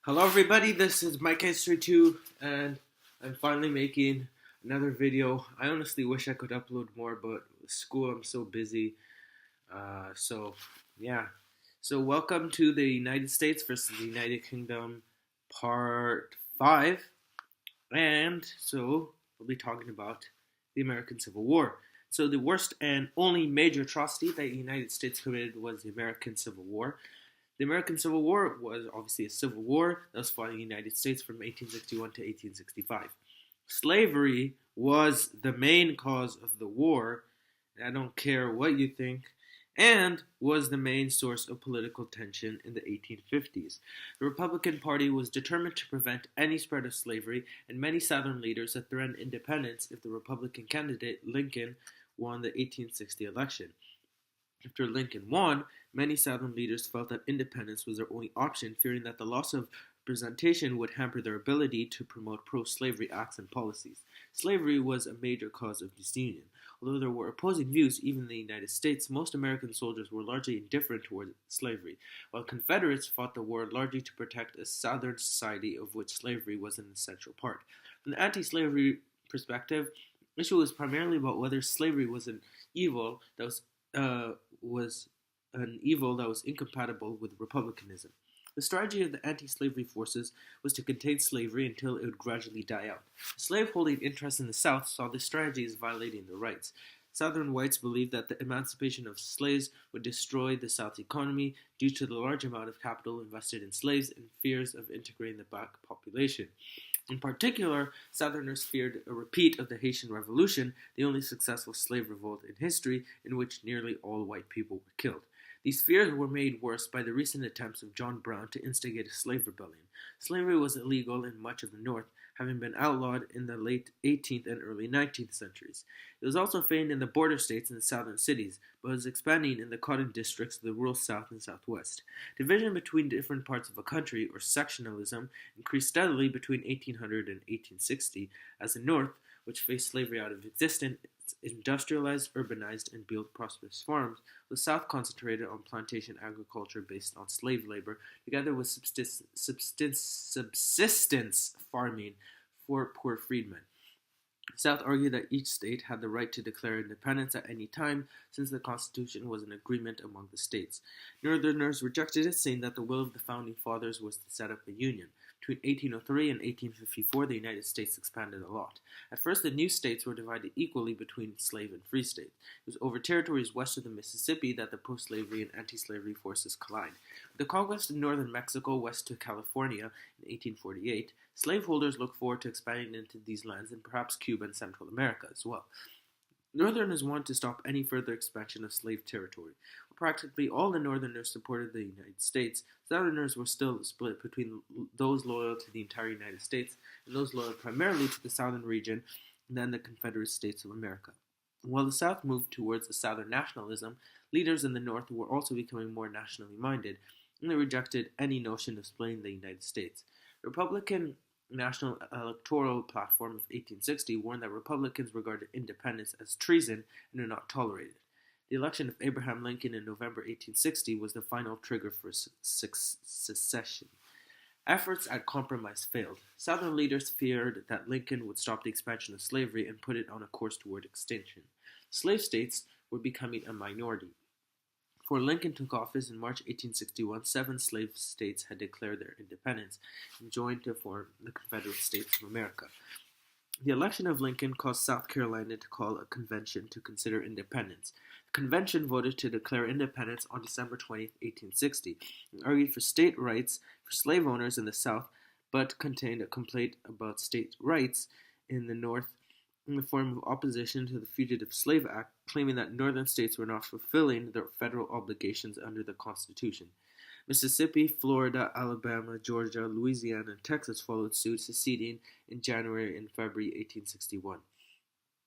Hello everybody, this is Mike History 2 and I'm finally making another video. I honestly wish I could upload more, but with school I'm so busy. So yeah. So welcome to the United States versus the United Kingdom part 5. And so we'll be talking about the American Civil War. So the worst and only major atrocity that the United States committed was the American Civil War. The American Civil War was obviously a civil war that was fought in the United States from 1861 to 1865. Slavery was the main cause of the war, I don't care what you think, and was the main source of political tension in the 1850s. The Republican Party was determined to prevent any spread of slavery, and many Southern leaders had threatened independence if the Republican candidate Lincoln won the 1860 election. After Lincoln won, many Southern leaders felt that independence was their only option, fearing that the loss of representation would hamper their ability to promote pro-slavery acts and policies. Slavery was a major cause of disunion. Although there were opposing views even in the United States, most American soldiers were largely indifferent toward slavery, while Confederates fought the war largely to protect a Southern society of which slavery was an essential part. From the anti-slavery perspective, the issue was primarily about whether slavery was an evil that was incompatible with republicanism. The strategy of the anti-slavery forces was to contain slavery until it would gradually die out. The slaveholding interests in the South saw this strategy as violating their rights. Southern whites believed that the emancipation of slaves would destroy the South's economy due to the large amount of capital invested in slaves and fears of integrating the black population. In particular, Southerners feared a repeat of the Haitian Revolution, the only successful slave revolt in history in which nearly all white people were killed. These fears were made worse by the recent attempts of John Brown to instigate a slave rebellion. Slavery was illegal in much of the North, having been outlawed in the late 18th and early 19th centuries. It was also feigned in the border states and the southern cities, but was expanding in the cotton districts of the rural South and Southwest. Division between different parts of a country, or sectionalism, increased steadily between 1800 and 1860, as the North, which faced slavery out of existence, industrialized, urbanized, and built prosperous farms, the South concentrated on plantation agriculture based on slave labor, together with subsistence farming for poor freedmen. The South argued that each state had the right to declare independence at any time, since the Constitution was an agreement among the states. Northerners rejected it, saying that the will of the Founding Fathers was to set up a union. Between 1803 and 1854, the United States expanded a lot. At first, the new states were divided equally between slave and free states. It was over territories west of the Mississippi that the pro-slavery and anti-slavery forces collided. With the conquest of northern Mexico west to California in 1848, slaveholders looked forward to expanding into these lands and perhaps Cuba and Central America as well. Northerners wanted to stop any further expansion of slave territory. While practically all the Northerners supported the United States, Southerners were still split between those loyal to the entire United States and those loyal primarily to the southern region and then the Confederate States of America. While the South moved towards a Southern nationalism, leaders in the North were also becoming more nationally minded, and they rejected any notion of splitting the United States. Republican National Electoral Platform of 1860 warned that Republicans regarded independence as treason and would not tolerate it. The election of Abraham Lincoln in November 1860 was the final trigger for secession. Efforts at compromise failed. Southern leaders feared that Lincoln would stop the expansion of slavery and put it on a course toward extinction. Slave states were becoming a minority. Before Lincoln took office in March 1861, 7 slave states had declared their independence and joined to form the Confederate States of America. The election of Lincoln caused South Carolina to call a convention to consider independence. The convention voted to declare independence on December 20, 1860, and argued for state rights for slave owners in the South, but contained a complaint about state rights in the North in the form of opposition to the Fugitive Slave Act, claiming that northern states were not fulfilling their federal obligations under the Constitution. Mississippi, Florida, Alabama, Georgia, Louisiana, and Texas followed suit, seceding in January and February 1861.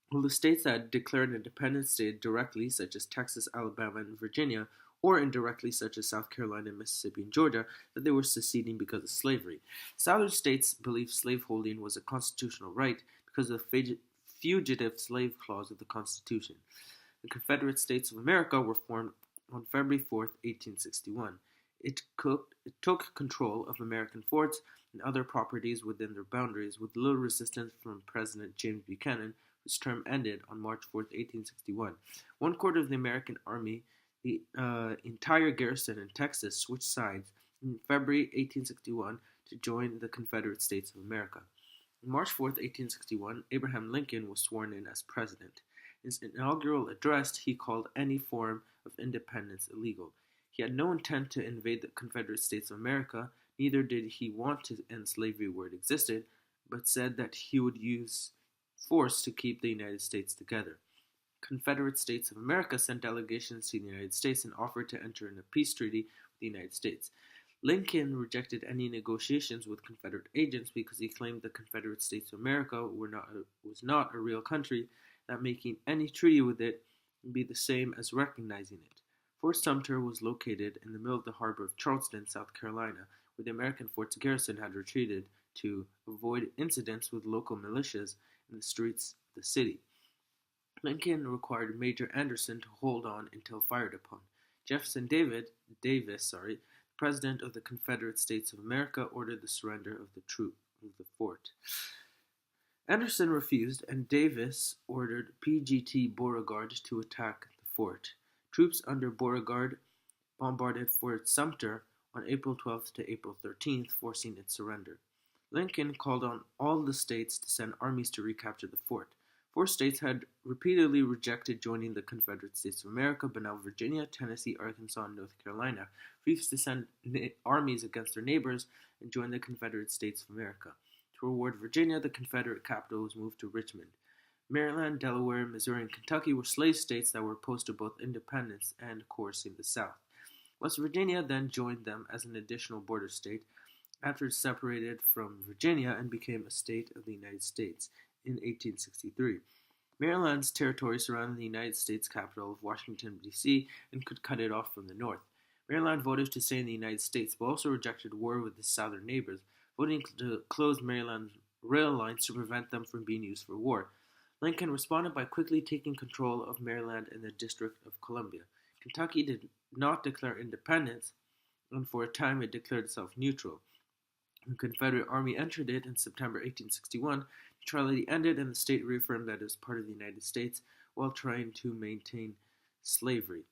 While the states that declared independence stated directly, such as Texas, Alabama, and Virginia, or indirectly, such as South Carolina, Mississippi, and Georgia, that they were seceding because of slavery. Southern states believed slaveholding was a constitutional right because of the Fugitive Slave Clause of the Constitution. The Confederate States of America were formed on February 4, 1861. It took control of American forts and other properties within their boundaries with little resistance from President James Buchanan, whose term ended on March 4, 1861. One quarter of the American army, the entire garrison in Texas, switched sides in February 1861 to join the Confederate States of America. On March 4, 1861, Abraham Lincoln was sworn in as president. In his inaugural address, he called any form of independence illegal. He had no intent to invade the Confederate States of America, neither did he want to end slavery where it existed, but said that he would use force to keep the United States together. Confederate States of America sent delegations to the United States and offered to enter in a peace treaty with the United States. Lincoln rejected any negotiations with Confederate agents because he claimed the Confederate States of America was not a real country, that making any treaty with it would be the same as recognizing it. Fort Sumter was located in the middle of the harbor of Charleston, South Carolina, where the American fort's garrison had retreated to avoid incidents with local militias in the streets of the city. Lincoln required Major Anderson to hold on until fired upon. Jefferson Davis, President of the Confederate States of America, ordered the surrender of the fort. Anderson refused, and Davis ordered P.G.T. Beauregard to attack the fort. Troops under Beauregard bombarded Fort Sumter on April 12th to April 13th, forcing its surrender. Lincoln called on all the states to send armies to recapture the fort. 4 states had repeatedly rejected joining the Confederate States of America, but now Virginia, Tennessee, Arkansas, and North Carolina refused to send armies against their neighbors and join the Confederate States of America. To reward Virginia, the Confederate capital was moved to Richmond. Maryland, Delaware, Missouri, and Kentucky were slave states that were opposed to both independence and coercing the South. West Virginia then joined them as an additional border state after it separated from Virginia and became a state of the United States in 1863. Maryland's territory surrounded the United States capital of Washington, D.C., and could cut it off from the north. Maryland voted to stay in the United States, but also rejected war with its southern neighbors, voting to close Maryland's rail lines to prevent them from being used for war. Lincoln responded by quickly taking control of Maryland and the District of Columbia. Kentucky did not declare independence, and for a time it declared itself neutral. The Confederate Army entered it in September 1861. Neutrality ended, and the state reaffirmed that it was part of the United States while trying to maintain slavery.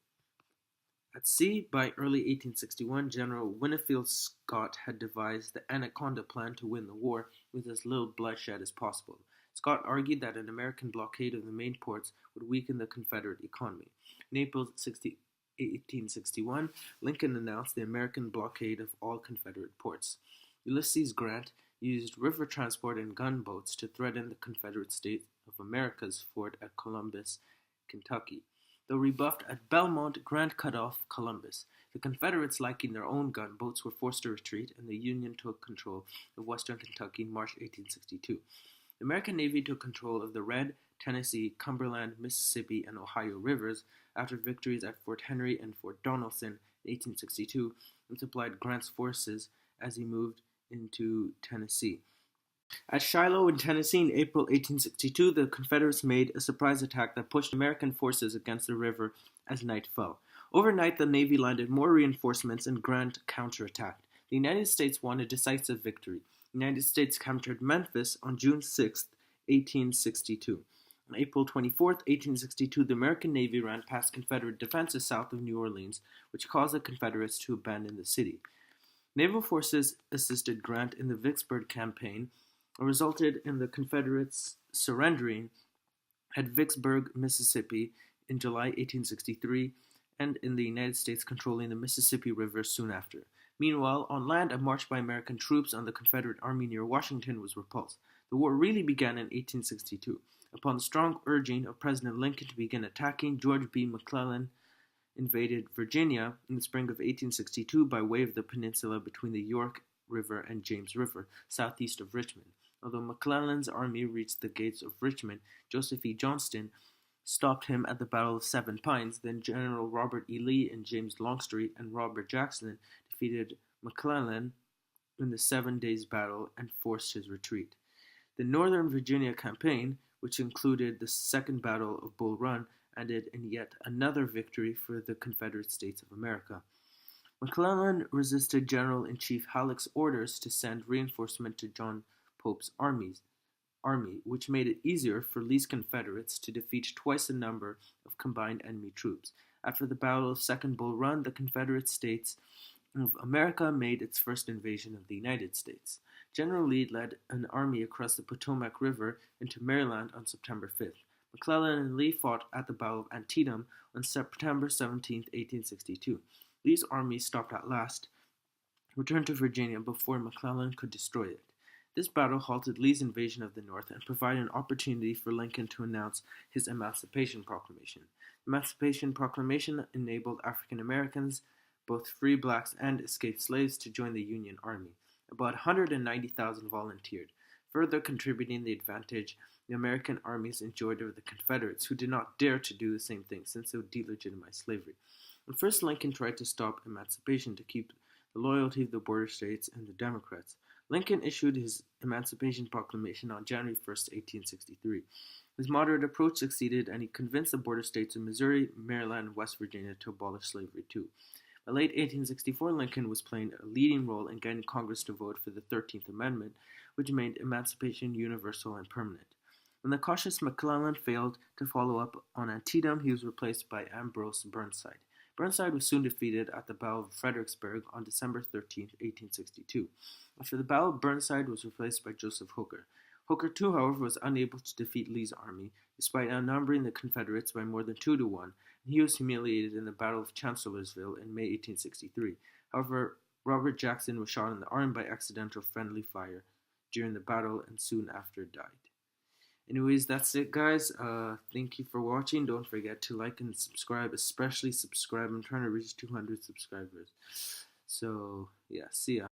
At sea, by early 1861, General Winfield Scott had devised the Anaconda Plan to win the war with as little bloodshed as possible. Scott argued that an American blockade of the main ports would weaken the Confederate economy. In April 1861, Lincoln announced the American blockade of all Confederate ports. Ulysses Grant used river transport and gunboats to threaten the Confederate States of America's fort at Columbus, Kentucky. Though rebuffed at Belmont, Grant cut off Columbus. The Confederates, lacking their own gunboats, were forced to retreat, and the Union took control of western Kentucky in March 1862. The American Navy took control of the Red, Tennessee, Cumberland, Mississippi, and Ohio rivers after victories at Fort Henry and Fort Donelson in 1862, and supplied Grant's forces as he moved into Tennessee. At Shiloh in Tennessee in April 1862, the Confederates made a surprise attack that pushed American forces against the river as night fell. Overnight, the Navy landed more reinforcements and Grant counterattacked. The United States won a decisive victory. The United States captured Memphis on June 6, 1862. On April 24, 1862, the American Navy ran past Confederate defenses south of New Orleans, which caused the Confederates to abandon the city. Naval forces assisted Grant in the Vicksburg campaign, and resulted in the Confederates surrendering at Vicksburg, Mississippi in July 1863, and in the United States controlling the Mississippi River soon after. Meanwhile, on land, a march by American troops on the Confederate Army near Washington was repulsed. The war really began in 1862. Upon the strong urging of President Lincoln to begin attacking, George B. McClellan invaded Virginia in the spring of 1862 by way of the peninsula between the York River and James River, southeast of Richmond. Although McClellan's army reached the gates of Richmond, Joseph E. Johnston stopped him at the Battle of Seven Pines. Then General Robert E. Lee and James Longstreet and Robert Jackson defeated McClellan in the 7 Days Battle and forced his retreat. The Northern Virginia campaign, which included the Second Battle of Bull Run, ended in yet another victory for the Confederate States of America. McClellan resisted General-in-Chief Halleck's orders to send reinforcement to John Pope's army, which made it easier for Lee's Confederates to defeat twice the number of combined enemy troops. After the Battle of Second Bull Run, the Confederate States of America made its first invasion of the United States. General Lee led an army across the Potomac River into Maryland on September 5th. McClellan and Lee fought at the Battle of Antietam on September 17, 1862. Lee's army stopped at last, returned to Virginia before McClellan could destroy it. This battle halted Lee's invasion of the North and provided an opportunity for Lincoln to announce his Emancipation Proclamation. The Emancipation Proclamation enabled African Americans, both free blacks and escaped slaves, to join the Union Army. About 190,000 volunteered, further contributing the advantage the American armies enjoyed over the Confederates, who did not dare to do the same thing since it would delegitimize slavery. At first, Lincoln tried to stop emancipation to keep the loyalty of the border states and the Democrats. Lincoln issued his Emancipation Proclamation on January 1, 1863. His moderate approach succeeded, and he convinced the border states of Missouri, Maryland, and West Virginia to abolish slavery too. By late 1864, Lincoln was playing a leading role in getting Congress to vote for the 13th Amendment, which made emancipation universal and permanent. When the cautious McClellan failed to follow up on Antietam, he was replaced by Ambrose Burnside. Burnside was soon defeated at the Battle of Fredericksburg on December 13, 1862. After the battle, Burnside was replaced by Joseph Hooker. Hooker, too, however, was unable to defeat Lee's army, despite outnumbering the Confederates by more than 2-1, and he was humiliated in the Battle of Chancellorsville in May 1863. However, Robert Jackson was shot in the arm by accidental friendly fire during the battle and soon after died. Anyways, that's it, guys. Thank you for watching. Don't forget to like and subscribe, especially subscribe. I'm trying to reach 200 subscribers. So, yeah, see ya.